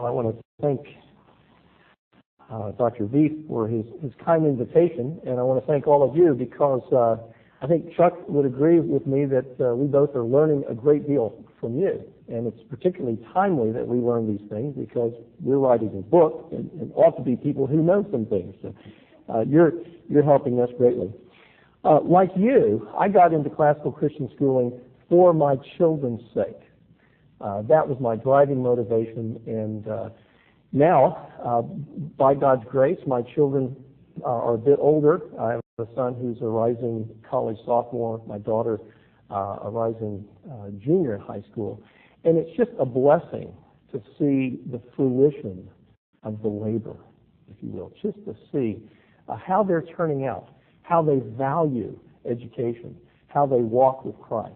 I want to thank Dr. Veith for his kind invitation, and I want to thank all of you because I think Chuck would agree with me that we both are learning a great deal from you, and it's particularly timely that we learn these things because we're writing a book and ought to be people who know some things. So you're helping us greatly. Like you, I got into classical Christian schooling for my children's sake. That was my driving motivation, and now, by God's grace, my children are a bit older. I have a son who's a rising college sophomore, my daughter a rising junior in high school, and it's just a blessing to see the fruition of the labor, if you will, just to see how they're turning out, how they value education, how they walk with Christ.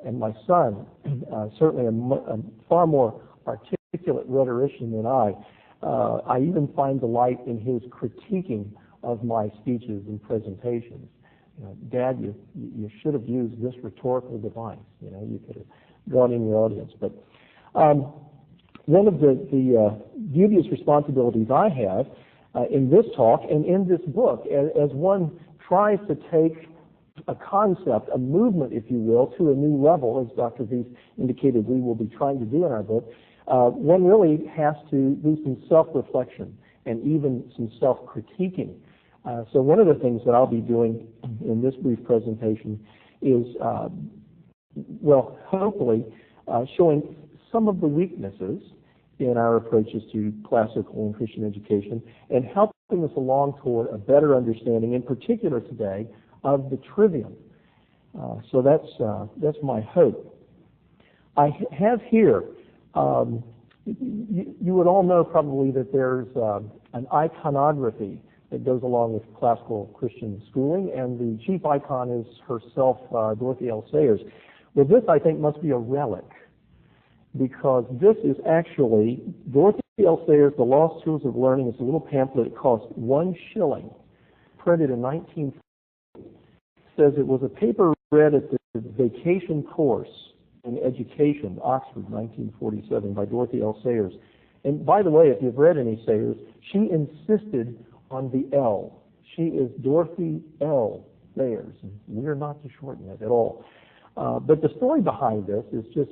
And my son, certainly a far more articulate rhetorician than I even find delight in his critiquing of my speeches and presentations. You know, Dad, you should have used this rhetorical device. You know, you could have gone in your audience. But one of the dubious responsibilities I have in this talk and in this book, as one tries to take a concept, a movement, if you will, to a new level, as Dr. Veith indicated we will be trying to do in our book, one really has to do some self-reflection and even some self-critiquing. So one of the things that I'll be doing in this brief presentation is, well, hopefully showing some of the weaknesses in our approaches to classical and Christian education and helping us along toward a better understanding, in particular today, of the Trivium. So that's my hope. I have here, you would all know probably that there's an iconography that goes along with classical Christian schooling, and the chief icon is herself, Dorothy L. Sayers. Well, this I think must be a relic, because this is actually Dorothy L. Sayers, The Lost Tools of Learning. It's a little pamphlet. It cost 1 shilling, printed in 1940. Says it was a paper read at the vacation course in education, Oxford, 1947, by Dorothy L. Sayers. And by the way, if you've read any Sayers, she insisted on the L. She is Dorothy L. Sayers. We're not to shorten it at all. But the story behind this is just,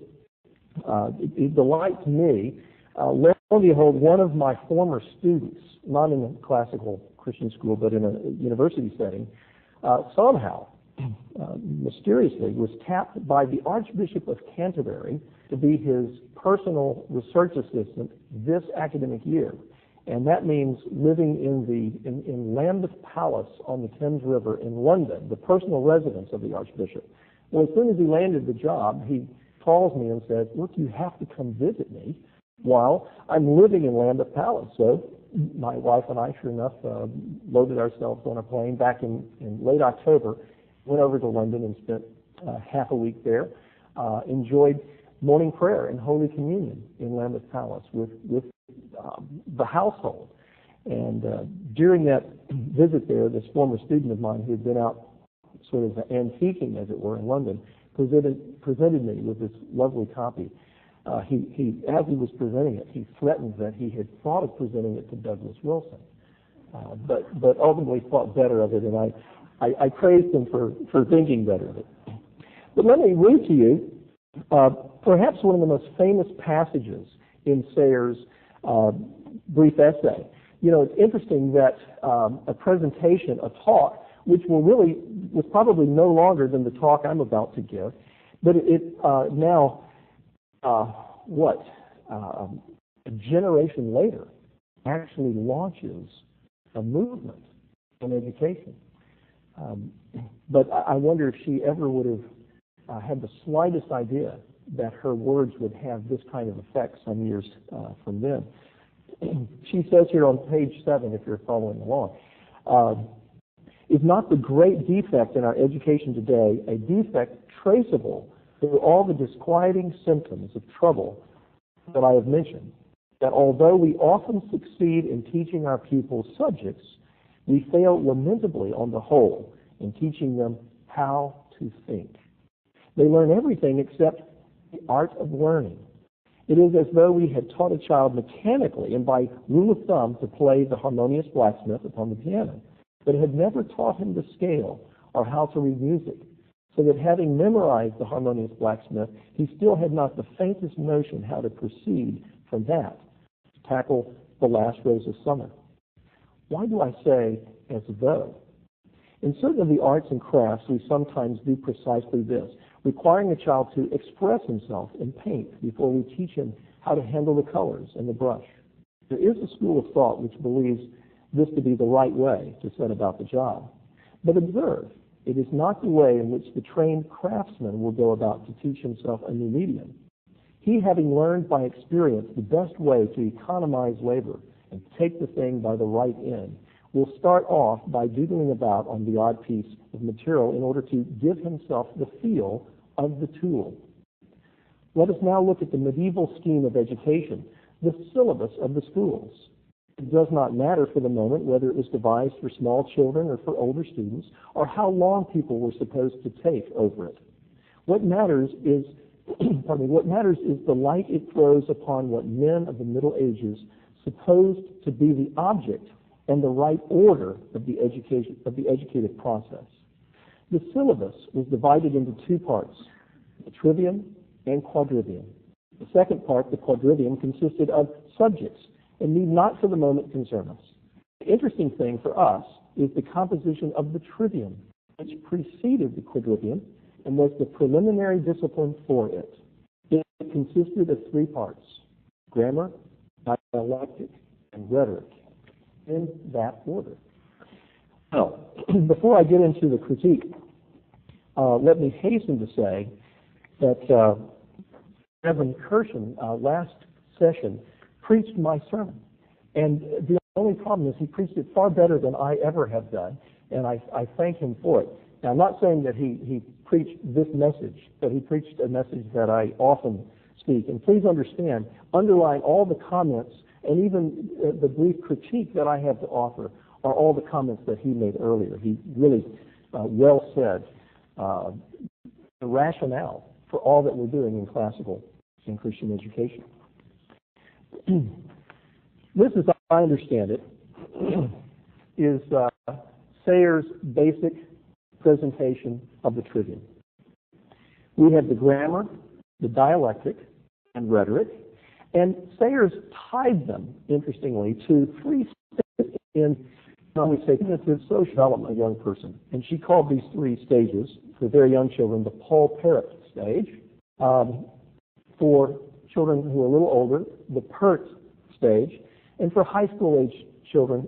it delights me. Lo and behold, one of my former students, not in a classical Christian school, but in a university setting, somehow, mysteriously, was tapped by the Archbishop of Canterbury to be his personal research assistant this academic year. And that means living in Lambeth Palace on the Thames River in London, the personal residence of the Archbishop. Well, as soon as he landed the job, he calls me and says, look, you have to come visit me while I'm living in Lambeth Palace. So my wife and I, sure enough, loaded ourselves on a plane back in late October, went over to London and spent half a week there, enjoyed morning prayer and Holy Communion in Lambeth Palace with the household. And during that visit there, this former student of mine who had been out sort of antiquing, as it were, in London, presented me with this lovely copy. As he was presenting it, he threatened that he had thought of presenting it to Douglas Wilson, but ultimately thought better of it, and I praised him for thinking better of it. But let me read to you perhaps one of the most famous passages in Sayers' brief essay. You know, it's interesting that a presentation, a talk, which was probably no longer than the talk I'm about to give, but now, a generation later, actually launches a movement in education. But I wonder if she ever would have had the slightest idea that her words would have this kind of effect some years from then. She says here on page 7, if you're following along, is not the great defect in our education today a defect traceable through all the disquieting symptoms of trouble that I have mentioned, that although we often succeed in teaching our pupils subjects, we fail lamentably on the whole in teaching them how to think. They learn everything except the art of learning, It is as though we had taught a child mechanically and by rule of thumb to play the harmonious blacksmith upon the piano, but had never taught him to scale or how to read music, so that having memorized the harmonious blacksmith, he still had not the faintest notion how to proceed from that to tackle the last rose of summer. Why do I say as though? In certain of the arts and crafts, we sometimes do precisely this, requiring a child to express himself in paint before we teach him how to handle the colors and the brush. There is a school of thought which believes this to be the right way to set about the job. But observe, it is not the way in which the trained craftsman will go about to teach himself a new medium. He, having learned by experience the best way to economize labor and take the thing by the right end, will start off by doodling about on the odd piece of material in order to give himself the feel of the tool. Let us now look at the medieval scheme of education, the syllabus of the schools. It does not matter for the moment whether it was devised for small children or for older students, or how long people were supposed to take over it. What matters is the light it throws upon what men of the Middle Ages supposed to be the object and the right order of the educative process. The syllabus was divided into two parts, the Trivium and Quadrivium. The second part, the Quadrivium, consisted of subjects and need not for the moment concern us. The interesting thing for us is the composition of the Trivium, which preceded the Quadrivium and was the preliminary discipline for it. It consisted of three parts, grammar, dialectic, and rhetoric, in that order. Now, before I get into the critique, let me hasten to say that Reverend Kirshen last session preached my sermon, and the only problem is he preached it far better than I ever have done, and I thank him for it. Now, I'm not saying that he preached this message, but he preached a message that I often speak. And please understand, underlying all the comments and even the brief critique that I have to offer are all the comments that he made earlier. He really well said the rationale for all that we're doing in classical and Christian education. This, as I understand it, is Sayers' basic presentation of the Trivium. We have the grammar, the dialectic, and rhetoric, and Sayers tied them, interestingly, to three stages in, I would say, cognitive social development of a young person. And she called these three stages, for very young children, the Paul Parrot stage. For children who are a little older, the PERT stage. And for high school age children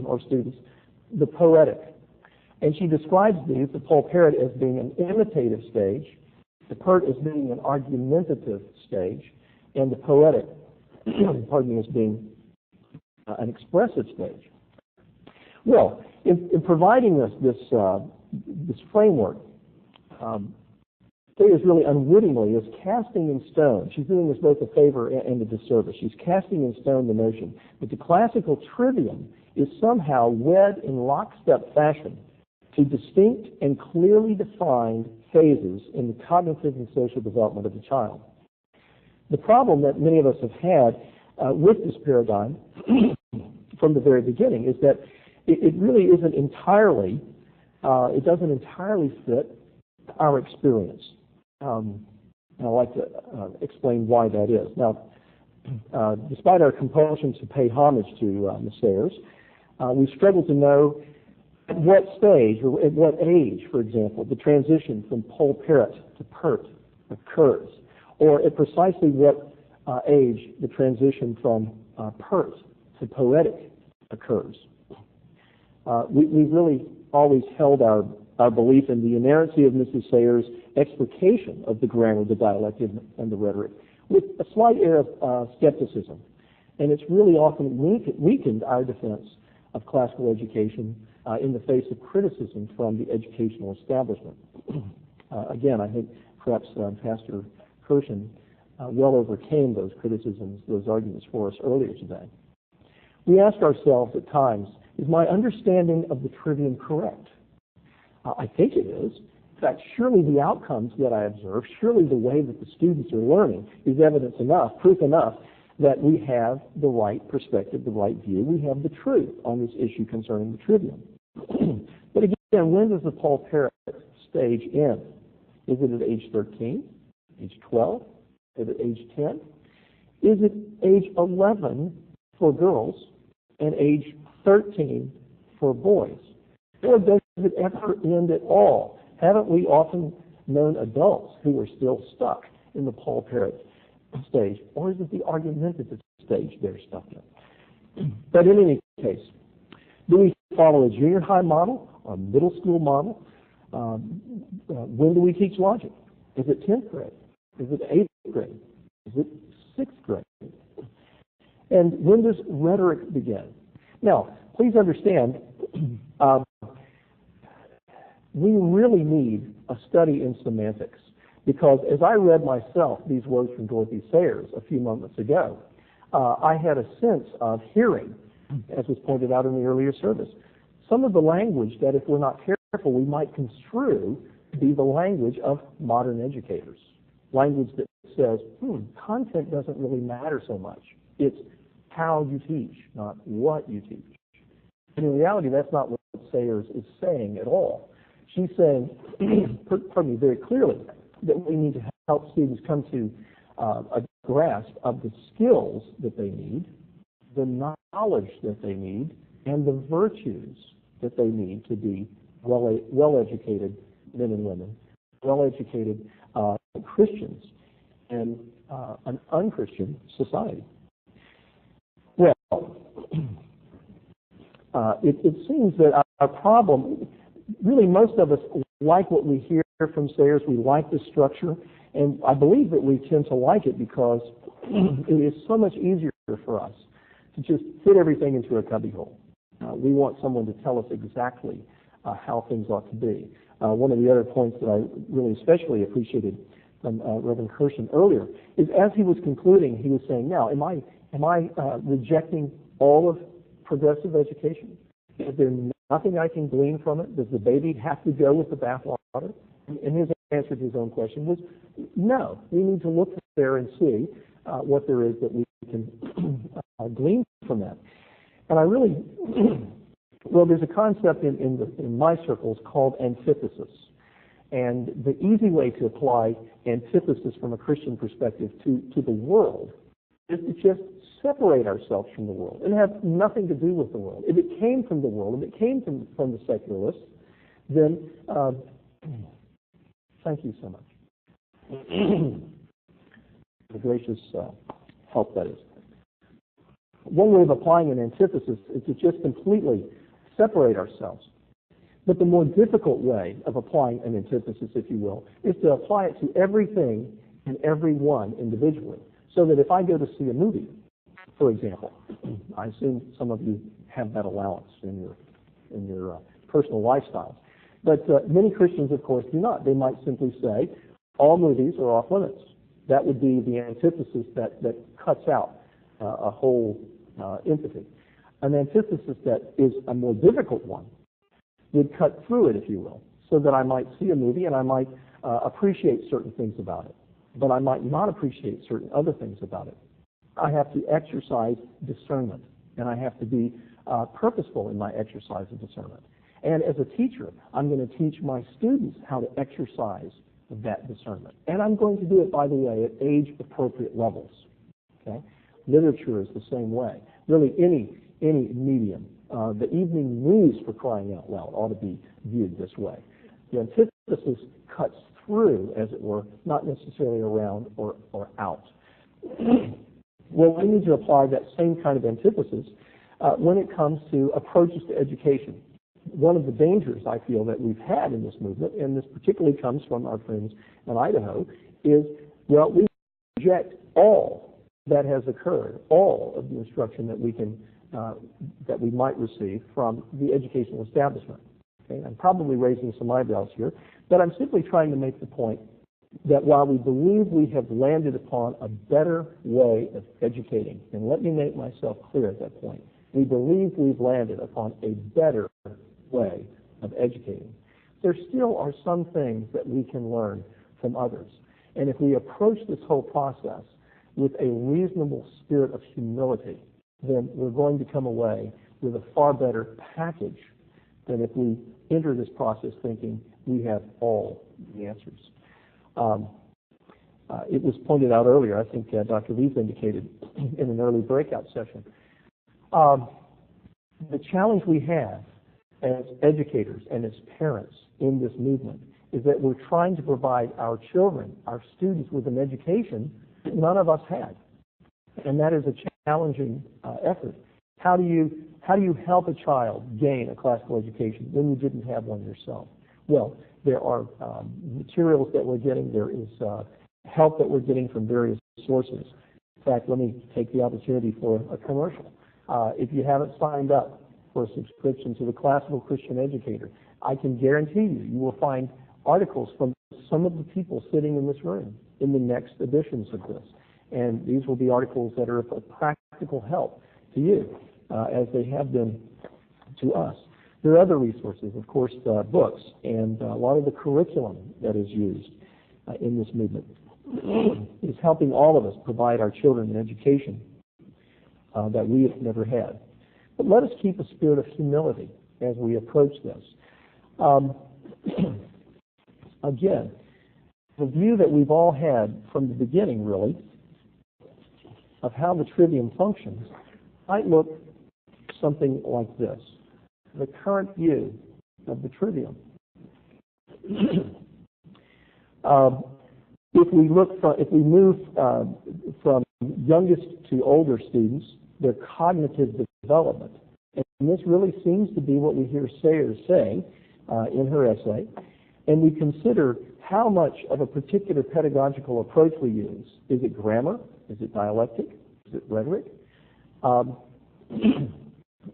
or students, the poetic. And she describes these, the Paul Parrot, as being an imitative stage, the PERT as being an argumentative stage, and the poetic, as being an expressive stage. Well, in providing us this framework, Sayers really unwittingly is casting in stone. She's doing us both a favor and a disservice. She's casting in stone the notion that the classical Trivium is somehow wed in lockstep fashion to distinct and clearly defined phases in the cognitive and social development of the child. The problem that many of us have had with this paradigm from the very beginning is that it really isn't entirely, it doesn't entirely fit our experience. And I'd like to explain why that is. Now, despite our compulsion to pay homage to Ms. Sayers, we struggle to know at what stage or at what age, for example, the transition from Paul Parrot to PERT occurs, or at precisely what age the transition from PERT to poetic occurs. We've really always held our belief in the inerrancy of Mrs. Sayers' explication of the grammar, the dialectic, and the rhetoric with a slight air of skepticism. And it's really often weakened our defense of classical education in the face of criticism from the educational establishment. Again, I think perhaps Pastor Kirshen well overcame those criticisms, those arguments for us earlier today. We ask ourselves at times, is my understanding of the Trivium correct? I think it is. In fact, surely the outcomes that I observe, surely the way that the students are learning is evidence enough, proof enough, that we have the right perspective, the right view. We have the truth on this issue concerning the trivium. But again, when does the Paul Parrott stage end? Is it at age 13, age 12, is it at age 10? Is it age 11 for girls and age 13 for boys? Or does it ever end at all? Haven't we often known adults who are still stuck in the Paul Parrott stage? Or is it the argumentative stage they're stuck in? But in any case, do we follow a junior high model or a middle school model? When do we teach logic? Is it 10th grade? Is it 8th grade? Is it 6th grade? And when does rhetoric begin? Now, please understand, we really need a study in semantics, because as I read myself these words from Dorothy Sayers a few moments ago, I had a sense of hearing, as was pointed out in the earlier service, some of the language that if we're not careful we might construe to be the language of modern educators. Language that says, content doesn't really matter so much. It's how you teach, not what you teach. And in reality, that's not what Sayers is saying at all. She's saying, pardon me, very clearly, that we need to help students come to a grasp of the skills that they need, the knowledge that they need, and the virtues that they need to be well-educated men and women, well-educated Christians in an unchristian society. Well, it seems that our problem, really most of us like what we hear from Sayers, we like the structure, and I believe that we tend to like it because it is so much easier for us to just fit everything into a cubbyhole. We want someone to tell us exactly how things ought to be. One of the other points that I really especially appreciated from Reverend Kirschen earlier is as he was concluding, he was saying, now, am I rejecting all of progressive education? Is there nothing I can glean from it? Does the baby have to go with the bathwater? And his answer to his own question was, no. We need to look there and see what there is that we can glean from that. And I really, well, there's a concept in my circles called antithesis. And the easy way to apply antithesis from a Christian perspective to the world is to just separate ourselves from the world and have nothing to do with the world. If it came from the world, if it came from the secularists, then thank you so much. The gracious help, that is. One way of applying an antithesis is to just completely separate ourselves. But the more difficult way of applying an antithesis, if you will, is to apply it to everything and everyone individually. So that if I go to see a movie, for example, I assume some of you have that allowance in your personal lifestyles. But many Christians, of course, do not. They might simply say, all movies are off limits. That would be the antithesis that cuts out a whole entity. An antithesis that is a more difficult one would cut through it, if you will, so that I might see a movie and I might appreciate certain things about it, but I might not appreciate certain other things about it. I have to exercise discernment, and I have to be purposeful in my exercise of discernment. And as a teacher, I'm going to teach my students how to exercise that discernment. And I'm going to do it, by the way, at age-appropriate levels. Okay? Literature is the same way. Really, any medium. The evening news, for crying out loud, ought to be viewed this way. The antithesis cuts through, as it were, not necessarily around or out. Well, we need to apply that same kind of antithesis when it comes to approaches to education. One of the dangers, I feel, that we've had in this movement, and this particularly comes from our friends in Idaho, is, well, we reject all that has occurred, all of the instruction that we can, that we might receive from the educational establishment. Okay? I'm probably raising some eyebrows here, but I'm simply trying to make the point that while we believe we have landed upon a better way of educating, and let me make myself clear at that point, we believe we've landed upon a better way of educating. there still are some things that we can learn from others. And if we approach this whole process with a reasonable spirit of humility, then we're going to come away with a far better package than if we enter this process thinking we have all the answers. It was pointed out earlier, I think Dr. Leaf indicated in an early breakout session, the challenge we have as educators and as parents in this movement is that we're trying to provide our children, our students, with an education that none of us had. And that is a challenging effort. How do you help a child gain a classical education when you didn't have one yourself? Well, there are materials that we're getting. There is help that we're getting from various sources. In fact, let me take the opportunity for a commercial. If you haven't signed up for a subscription to the Classical Christian Educator, I can guarantee you will find articles from some of the people sitting in this room in the next editions of this. And these will be articles that are of practical help to you, as they have been to us. There are other resources, of course, books, and a lot of the curriculum that is used in this movement is helping all of us provide our children an education that we have never had. But let us keep a spirit of humility as we approach this. Again, the view that we've all had from the beginning, really, of how the Trivium functions might look something like this. The current view of the Trivium. If we move from youngest to older students, their cognitive development, and this really seems to be what we hear Sayers say in her essay, and we consider how much of a particular pedagogical approach we use. Is it grammar? Is it dialectic? Is it rhetoric?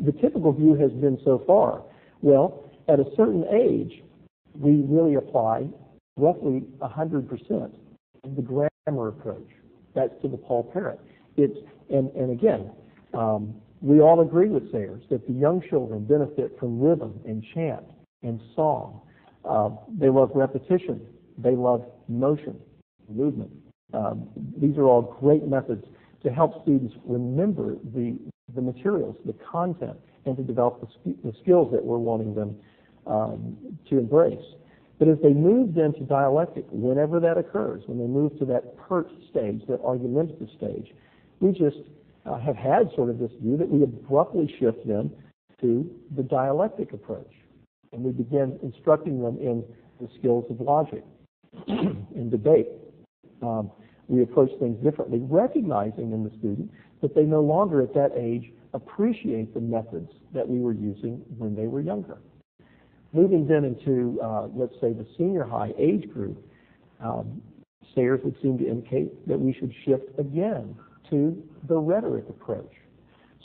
The typical view has been so far, well, at a certain age, we really apply roughly 100% of the grammar approach. That's to the Paul Parrott. And again, we all agree with Sayers that the young children benefit from rhythm and chant and song. They love repetition. They love motion, movement. These are all great methods to help students remember the materials, the content, and to develop the skills that we're wanting them to embrace. But as they move then to dialectic, whenever that occurs, when they move to that pert stage, that argumentative stage, we just have had sort of this view that we abruptly shift them to the dialectic approach. And we begin instructing them in the skills of logic and debate. We approach things differently, recognizing in the student that they no longer at that age appreciate the methods that we were using when they were younger. Moving then into, let's say, the senior high age group, Sayers would seem to indicate that we should shift again to the rhetoric approach.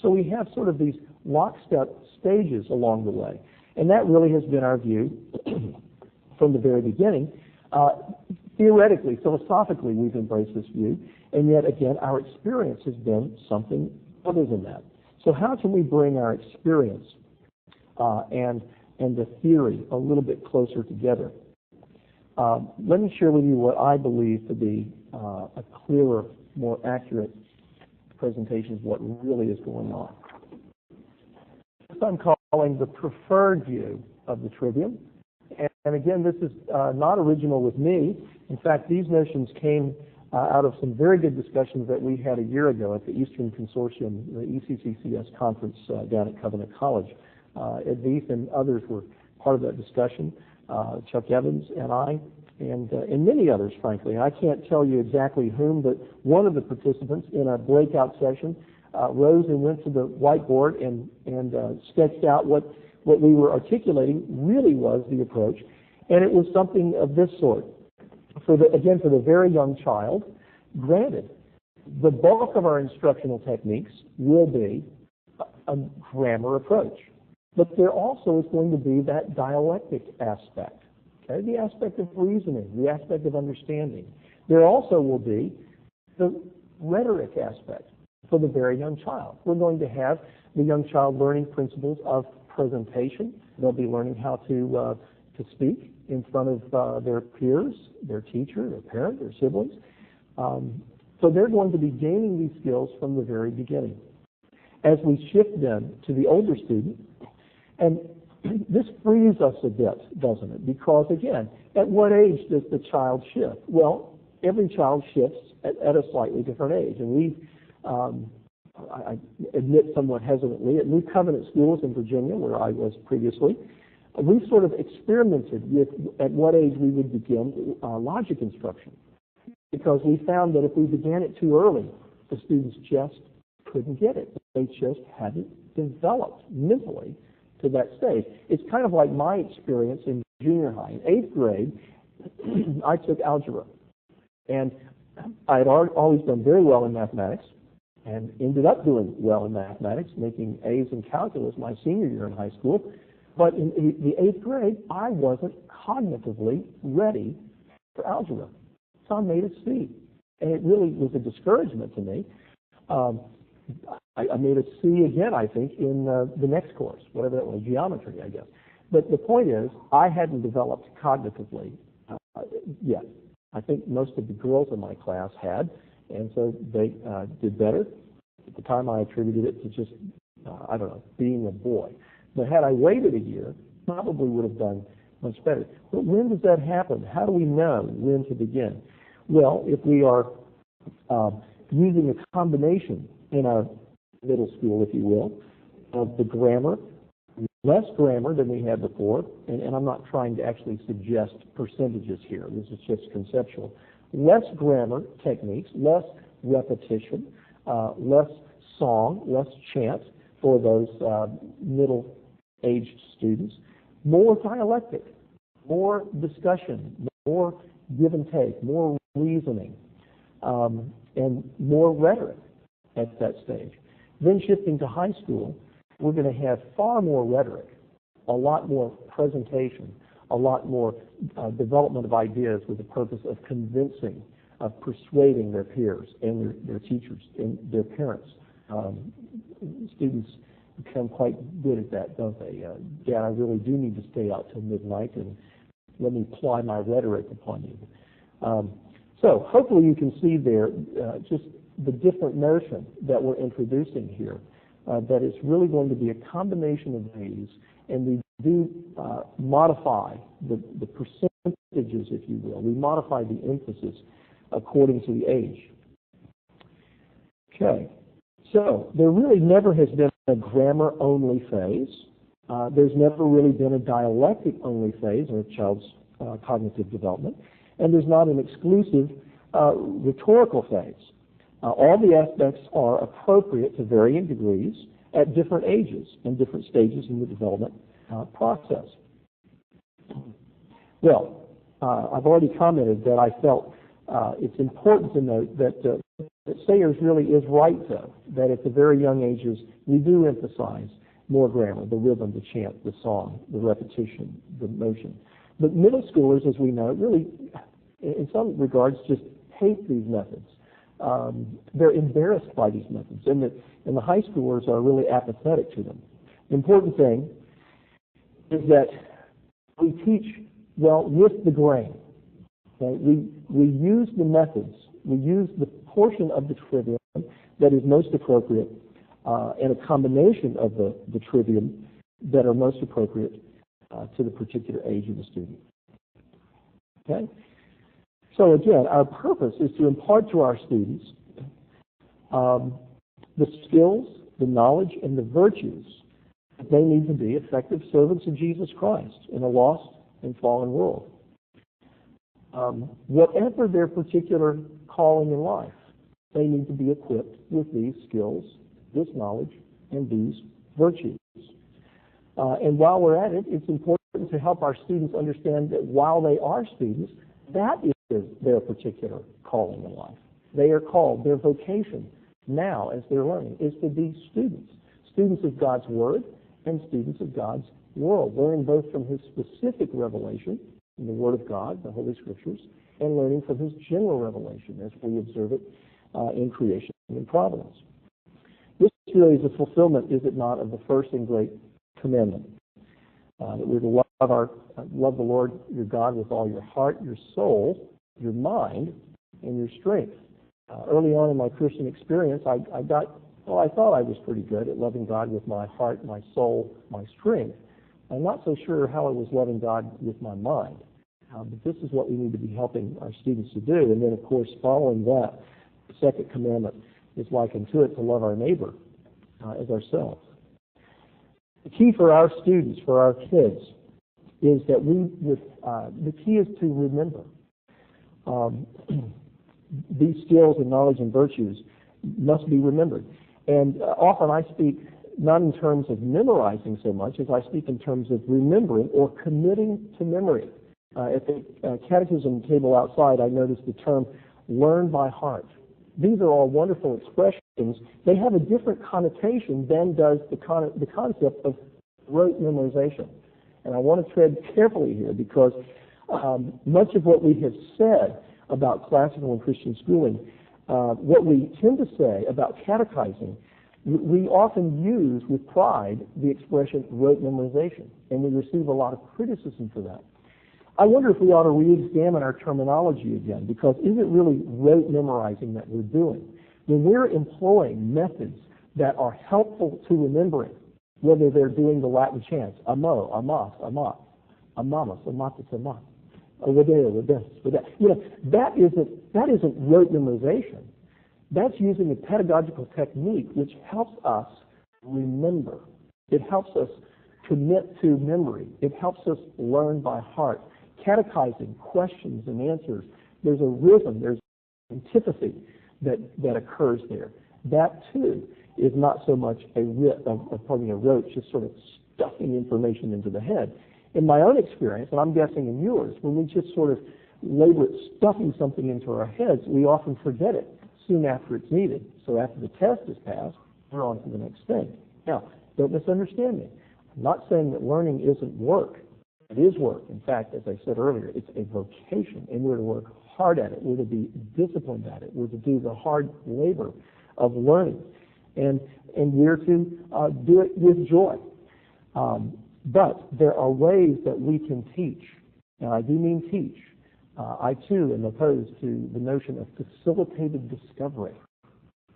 So we have sort of these lockstep stages along the way. And that really has been our view from the very beginning. Theoretically, philosophically, we've embraced this view, and yet again, our experience has been something other than that. So how can we bring our experience and the theory a little bit closer together? Let me share with you what I believe to be a clearer, more accurate presentation of what really is going on. This I'm calling the preferred view of the Trivium. And again, this is not original with me. In fact, these notions came out of some very good discussions that we had a year ago at the Eastern Consortium, the ECCCS conference down at Covenant College. Ed Veith and others were part of that discussion, Chuck Evans and I, and many others, frankly. I can't tell you exactly whom, but one of the participants in a breakout session rose and went to the whiteboard and sketched out what we were articulating really was the approach. And it was something of this sort. For the very young child, granted, the bulk of our instructional techniques will be a grammar approach. But there also is going to be that dialectic aspect, okay? The aspect of reasoning, the aspect of understanding. There also will be the rhetoric aspect for the very young child. We're going to have the young child learning principles of presentation. They'll be learning how to to speak in front of their peers, their teacher, their parent, their siblings. So they're going to be gaining these skills from the very beginning. As we shift then to the older student, and this frees us a bit, doesn't it? Because again, at what age does the child shift? Well, every child shifts at a slightly different age. And we, I admit somewhat hesitantly, at New Covenant Schools in Virginia, where I was previously, we sort of experimented with at what age we would begin logic instruction. Because we found that if we began it too early, the students just couldn't get it. They just hadn't developed mentally to that stage. It's kind of like my experience in junior high. In 8th grade, I took algebra. And I had always done very well in mathematics and ended up doing well in mathematics, making A's in calculus my senior year in high school. But in the 8th grade, I wasn't cognitively ready for algebra. So I made a C. And it really was a discouragement to me. I made a C again, I think, in the next course, whatever that was, geometry, I guess. But the point is, I hadn't developed cognitively yet. I think most of the girls in my class had, and so they did better. At the time, I attributed it to just, I don't know, being a boy. But had I waited a year, probably would have done much better. But when does that happen? How do we know when to begin? Well, if we are using a combination in our middle school, if you will, of the grammar, less grammar than we had before, and I'm not trying to actually suggest percentages here, this is just conceptual, less grammar techniques, less repetition, less song, less chant for those middle-aged students, more dialectic, more discussion, more give and take, more reasoning, and more rhetoric at that stage. Then shifting to high school, we're going to have far more rhetoric, a lot more presentation, a lot more development of ideas with the purpose of convincing, of persuading their peers and their teachers and their parents. Students become quite good at that, don't they? Dad, I really do need to stay out till midnight, and let me ply my rhetoric upon you. So hopefully you can see there just the different notion that we're introducing here, that it's really going to be a combination of these, and we do modify the percentages, if you will. We modify the emphasis according to the age. Okay, so there really never has been a grammar-only phase. There's never really been a dialectic-only phase in a child's cognitive development, and there's not an exclusive rhetorical phase. All the aspects are appropriate to varying degrees at different ages and different stages in the development process. Well, I've already commented that I felt it's important to note that Sayers really is right, though, that at the very young ages we do emphasize more grammar, the rhythm, the chant, the song, the repetition, the motion. But middle schoolers, as we know, really, in some regards, just hate these methods. They're embarrassed by these methods, and the high schoolers are really apathetic to them. The important thing is that we teach, well, with the grain. Okay? We use the methods, we use the portion of the trivium that is most appropriate, and a combination of the trivium that are most appropriate to the particular age of the student. Okay? So again, our purpose is to impart to our students the skills, the knowledge, and the virtues that they need to be effective servants of Jesus Christ in a lost and fallen world. Whatever their particular calling in life, they need to be equipped with these skills, this knowledge, and these virtues. And while we're at it, it's important to help our students understand that while they are students, that is their particular calling in life. They are called, their vocation now as they're learning is to be students. Students of God's Word and students of God's world, learning both from His specific revelation in the Word of God, the Holy Scriptures, and learning from His general revelation as we observe it in creation and providence. This really is a fulfillment, is it not, of the first and great commandment, that we're to love the Lord your God with all your heart, your soul, your mind, and your strength. Early on in my Christian experience, I thought I was pretty good at loving God with my heart, my soul, my strength. I'm not so sure how I was loving God with my mind. But this is what we need to be helping our students to do. And then, of course, following that, the second commandment is likened to it, to love our neighbor as ourselves. The key for our students, for our kids, is that the key is to remember. These skills and knowledge and virtues must be remembered. And often I speak not in terms of memorizing so much as I speak in terms of remembering or committing to memory. At the catechism table outside, I noticed the term learn by heart. These are all wonderful expressions. They have a different connotation than does the concept of rote memorization. And I want to tread carefully here because much of what we have said about classical and Christian schooling, what we tend to say about catechizing, we often use with pride the expression rote memorization, and we receive a lot of criticism for that. I wonder if we ought to re-examine our terminology again, because is it really rote memorizing that we're doing? When we're employing methods that are helpful to remembering, whether they're doing the Latin chants, amo, amas, amat, amamas, amatis, amat, Wadea, Wades, you know, that isn't rote memorization. That's using a pedagogical technique which helps us remember. It helps us commit to memory. It helps us learn by heart. Catechizing, questions and answers, there's a rhythm, there's antipathy that occurs there. That too is not so much a rote, just sort of stuffing information into the head. In my own experience, and I'm guessing in yours, when we just sort of labor at stuffing something into our heads, we often forget it soon after it's needed. So after the test is passed, we're on to the next thing. Now, don't misunderstand me. I'm not saying that learning isn't work. It is work. In fact, as I said earlier, it's a vocation, and we're to work hard at it. We're to be disciplined at it. We're to do the hard labor of learning, and we're to do it with joy. But there are ways that we can teach, and I do mean teach. I too am opposed to the notion of facilitated discovery.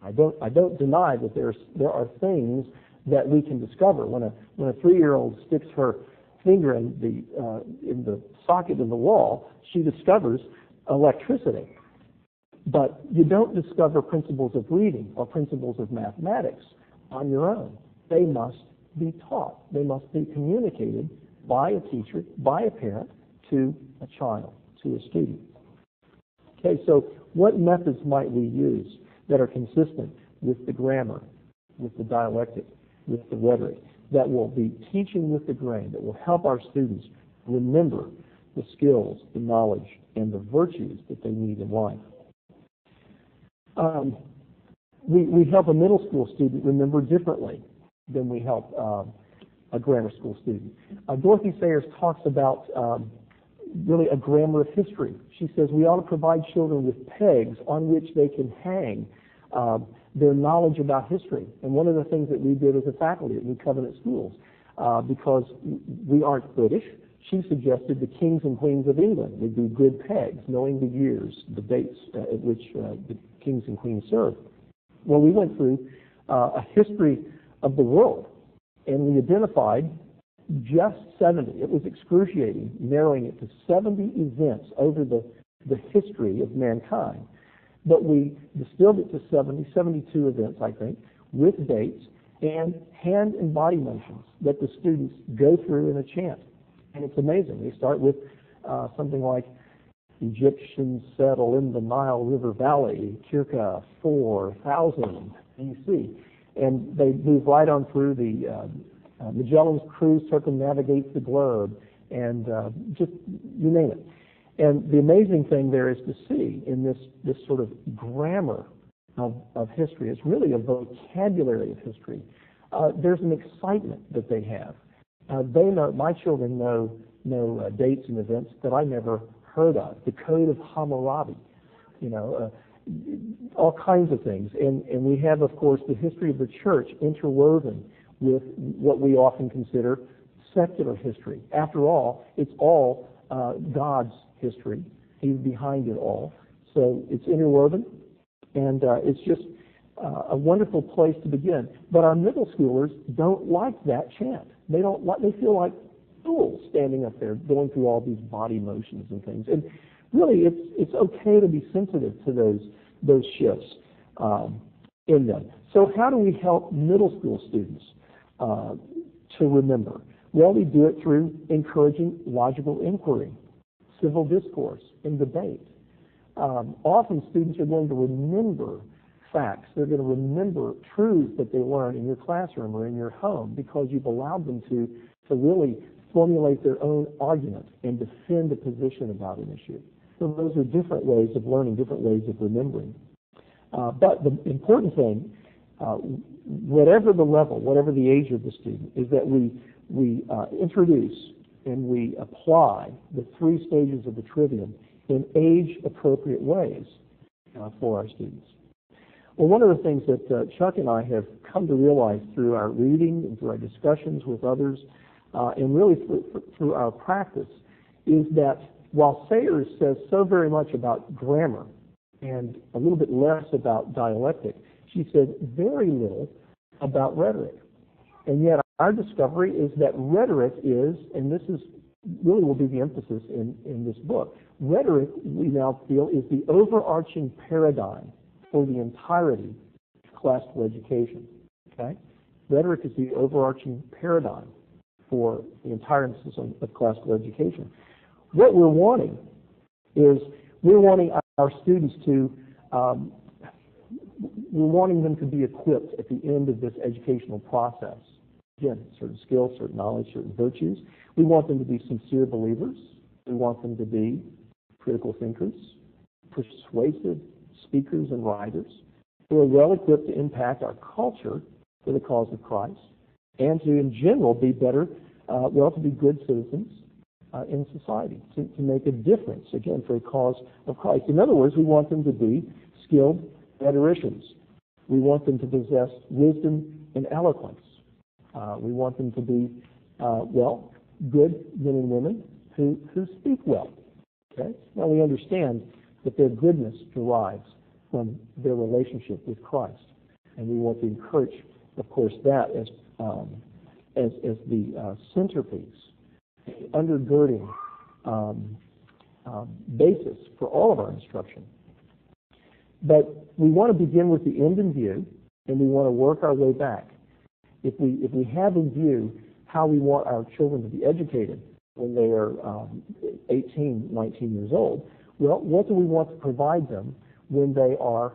I don't deny that there are things that we can discover. When a 3-year-old sticks her finger in the socket in the wall, she discovers electricity. But you don't discover principles of reading or principles of mathematics on your own. They must be taught. They must be communicated by a teacher, by a parent, to a child, to a student. Okay, so what methods might we use that are consistent with the grammar, with the dialectic, with the rhetoric, that will be teaching with the grain, that will help our students remember the skills, the knowledge, and the virtues that they need in life? We help a middle school student remember differently than we help a grammar school student. Dorothy Sayers talks about really a grammar of history. She says we ought to provide children with pegs on which they can hang their knowledge about history. And one of the things that we did as a faculty at New Covenant Schools, because we aren't British, she suggested the kings and queens of England would be good pegs, knowing the years, the dates at which the kings and queens served. Well, we went through a history of the world, and we identified just 70. It was excruciating, narrowing it to 70 events over the history of mankind. But we distilled it to 72 events, I think, with dates and hand and body motions that the students go through in a chant. And it's amazing. They start with something like Egyptians settle in the Nile River Valley, circa 4000 BC. And they move right on through the Magellan's cruise circumnavigates the globe, and just you name it. And the amazing thing there is to see in this sort of grammar of history, it's really a vocabulary of history. There's an excitement that they have. They know, my children know dates and events that I never heard of. The Code of Hammurabi, all kinds of things. And we have, of course, the history of the church interwoven with what we often consider secular history. After all, it's all God's history. He's behind it all. So it's interwoven, and it's just a wonderful place to begin. But our middle schoolers don't like that chant. They feel like fools standing up there going through all these body motions and things. And really, it's okay to be sensitive to those shifts in them. So how do we help middle school students to remember? Well, we do it through encouraging logical inquiry, civil discourse, and debate. Often students are going to remember facts. They're going to remember truths that they learn in your classroom or in your home because you've allowed them to really formulate their own argument and defend a position about an issue. So those are different ways of learning, different ways of remembering. But the important thing, whatever the level, whatever the age of the student, is that we introduce and we apply the 3 stages of the Trivium in age-appropriate ways for our students. Well, one of the things that Chuck and I have come to realize through our reading and through our discussions with others, and really through our practice, is that while Sayers says so very much about grammar and a little bit less about dialectic, she said very little about rhetoric. And yet our discovery is that rhetoric is, and this is really will be the emphasis in this book, rhetoric, we now feel, is the overarching paradigm for the entirety of classical education. Okay? Rhetoric is the overarching paradigm for the entire system of classical education. What we're wanting is our students to, we're wanting them to be equipped at the end of this educational process. Again, certain skills, certain knowledge, certain virtues. We want them to be sincere believers. We want them to be critical thinkers, persuasive speakers and writers who are well equipped to impact our culture for the cause of Christ and to, in general, be better, to be good citizens in society, to make a difference, again, for the cause of Christ. In other words, we want them to be skilled rhetoricians. We want them to possess wisdom and eloquence. We want them to be, good men and women who speak well. Okay? Now we understand that their goodness derives from their relationship with Christ, and we want to encourage, of course, that as the centerpiece, undergirding basis for all of our instruction. But we want to begin with the end in view, and we want to work our way back. If we have in view how we want our children to be educated when they are 18, 19 years old, well, what do we want to provide them when they are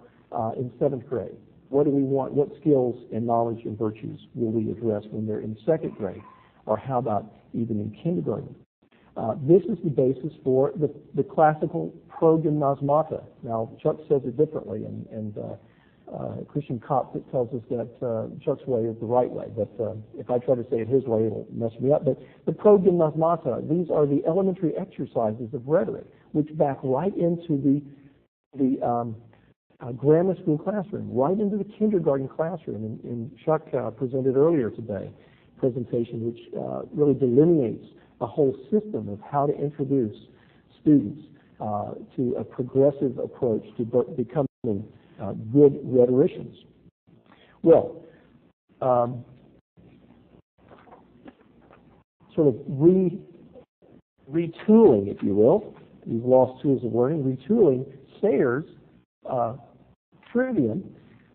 in 7th grade? What do we want? What skills and knowledge and virtues will we address when they're in 2nd grade? Or how about even in kindergarten? This is the basis for the classical progymnasmata. Now, Chuck says it differently, and Christian Kopp tells us that Chuck's way is the right way, but if I try to say it his way, it'll mess me up. But the progymnasmata, these are the elementary exercises of rhetoric, which back right into the grammar school classroom, right into the kindergarten classroom. And Chuck presented earlier today a presentation which really delineates a whole system of how to introduce students to a progressive approach to becoming good rhetoricians. Well, sort of retooling, if you will, these lost tools of learning, retooling Sayers' Trivium.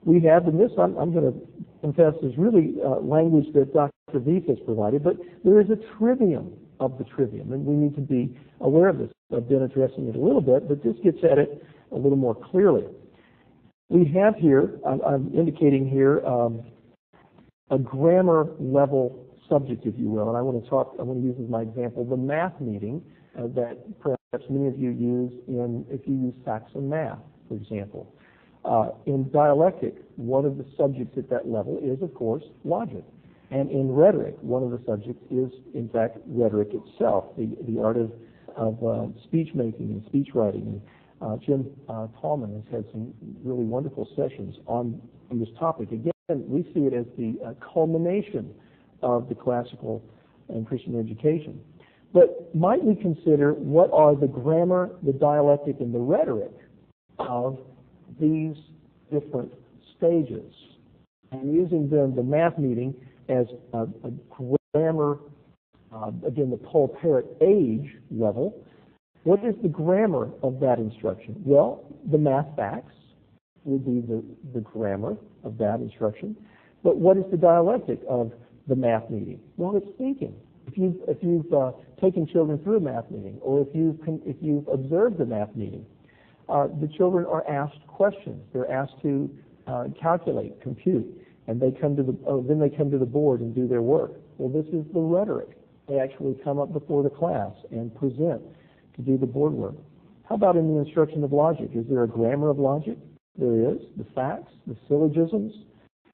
We have, and this I'm going to confess is really language that Dr. Veith has provided, but there is a trivium of the Trivium, and we need to be aware of this. I've been addressing it a little bit, but this gets at it a little more clearly. We have here, I'm indicating here, a grammar level subject, if you will, and I want to use as my example the math meeting that perhaps many of you use if you use Saxon math, for example. In dialectic, one of the subjects at that level is, of course, logic. And in rhetoric, one of the subjects is, in fact, rhetoric itself, the art of speech making and speech writing. And Jim Tallman has had some really wonderful sessions on this topic. Again, we see it as the culmination of the classical and Christian education. But might we consider what are the grammar, the dialectic, and the rhetoric of these different stages? And using then the math meeting as a grammar, again, the Paul Parrott age level, what is the grammar of that instruction? Well, the math facts would be the grammar of that instruction. But what is the dialectic of the math meeting? Well, it's thinking. If you've taken children through a math meeting, or if you've observed the math meeting, the children are asked questions. They're asked to calculate, compute, and then they come to the board and do their work. Well, this is the rhetoric. They actually come up before the class and present to do the board work. How about in the instruction of logic? Is there a grammar of logic? There is. The facts, the syllogisms.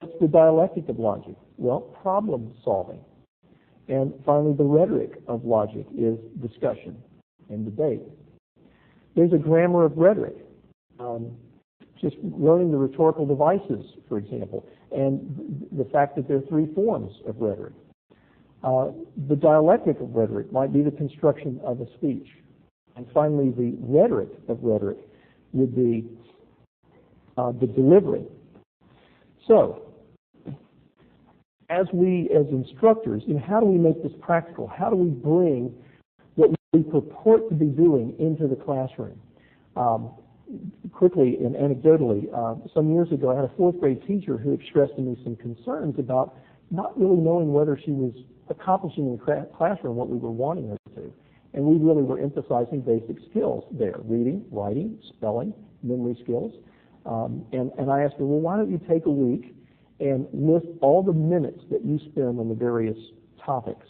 What's the dialectic of logic? Well, problem solving. And finally, the rhetoric of logic is discussion and debate. There's a grammar of rhetoric. Just learning the rhetorical devices, for example, and the fact that there are three forms of rhetoric. The dialectic of rhetoric might be the construction of a speech. And finally, the rhetoric of rhetoric would be the delivery. So, as instructors, how do we make this practical? How do we bring what we purport to be doing into the classroom? Quickly and anecdotally, some years ago, I had a fourth grade teacher who expressed to me some concerns about not really knowing whether she was accomplishing in the classroom what we were wanting her to. And we really were emphasizing basic skills there: reading, writing, spelling, memory skills. And I asked her, well, why don't you take a week and list all the minutes that you spend on the various topics?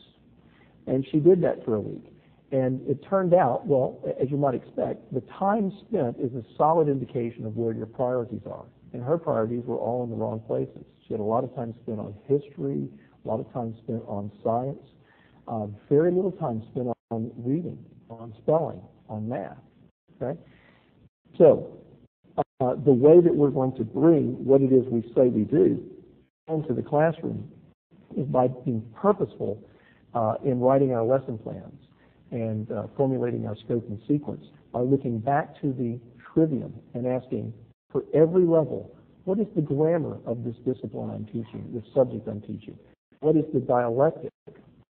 And she did that for a week. And it turned out, well, as you might expect, the time spent is a solid indication of where your priorities are. And her priorities were all in the wrong places. She had a lot of time spent on history, a lot of time spent on science, very little time spent on reading, on spelling, on math. Okay? So, the way that we're going to bring what it is we say we do into the classroom is by being purposeful in writing our lesson plans and formulating our scope and sequence, by looking back to the Trivium and asking, for every level, what is the grammar of this discipline I'm teaching, this subject I'm teaching? What is the dialectic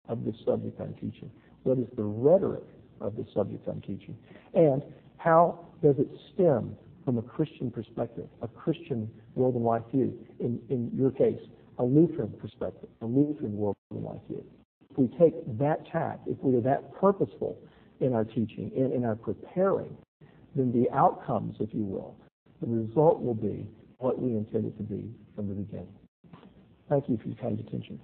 of this subject I'm teaching? What is the rhetoric of the subject I'm teaching? And how does it stem from a Christian perspective, a Christian world and life view? In your case, a Lutheran perspective, a Lutheran world and life view. If we take that tact, if we are that purposeful in our teaching and in our preparing, then the outcomes, if you will, the result will be what we intended to be from the beginning. Thank you for your kind attention.